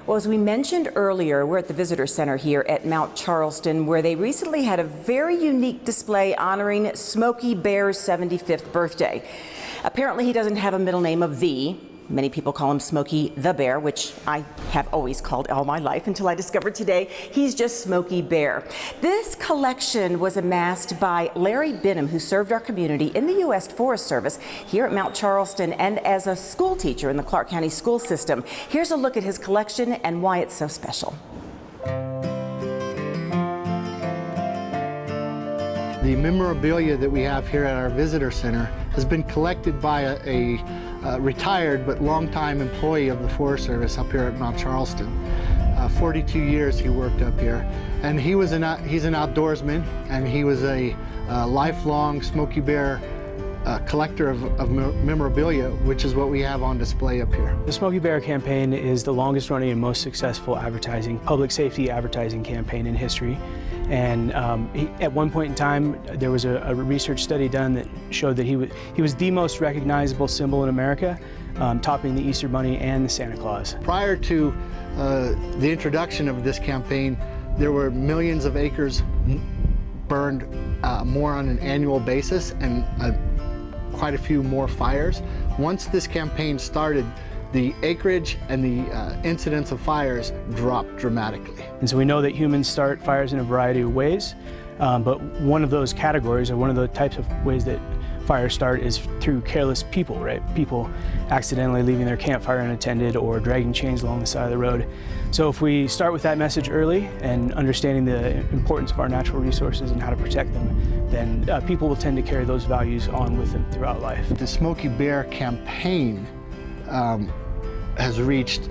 Well, as we mentioned earlier, we're at the Visitor Center here at Mount Charleston, where they recently had a very unique display honoring Smokey Bear's 75th birthday. Apparently, he doesn't have a middle name of the. Many people call him Smokey the Bear, which I have always called all my life until I discovered today he's just Smokey Bear. This collection was amassed by Larry Binham, who served our community in the U.S. Forest Service here at Mount Charleston and as a school teacher in the Clark County school system. Here's a look at his collection and why it's so special. The memorabilia that we have here at our visitor center has been collected by a retired but longtime employee of the Forest Service up here at Mount Charleston. 42 years he worked up here, and he's an outdoorsman, and he was a lifelong Smokey Bear collector of memorabilia, which is what we have on display up here. The Smokey Bear campaign is the longest running and most successful public safety advertising campaign in history. And at one point in time, there was a research study done that showed that he was the most recognizable symbol in America, topping the Easter Bunny and the Santa Claus. Prior to the introduction of this campaign, there were millions of acres burned more on an annual basis, and quite a few more fires. Once this campaign started, the acreage and the incidence of fires dropped dramatically. And so we know that humans start fires in a variety of ways, but one of those categories, or one of the types of ways that fires start, is through careless people, right? People accidentally leaving their campfire unattended or dragging chains along the side of the road. So if we start with that message early and understanding the importance of our natural resources and how to protect them, then people will tend to carry those values on with them throughout life. The Smokey Bear campaign has reached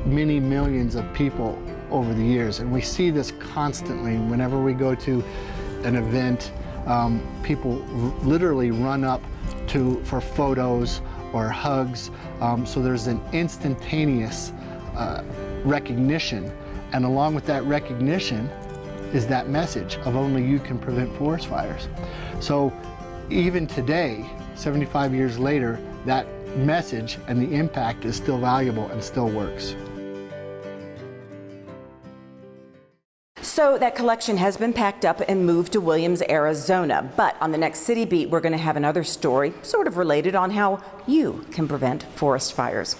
many millions of people over the years, and we see this constantly. Whenever we go to an event, people literally run up for photos or hugs, so there's an instantaneous recognition, and along with that recognition is that message of only you can prevent forest fires. So even today, 75 years later, that message and the impact is still valuable and still works. So that collection has been packed up and moved to Williams, Arizona. But on the next City Beat, we're going to have another story, sort of related, on how you can prevent forest fires.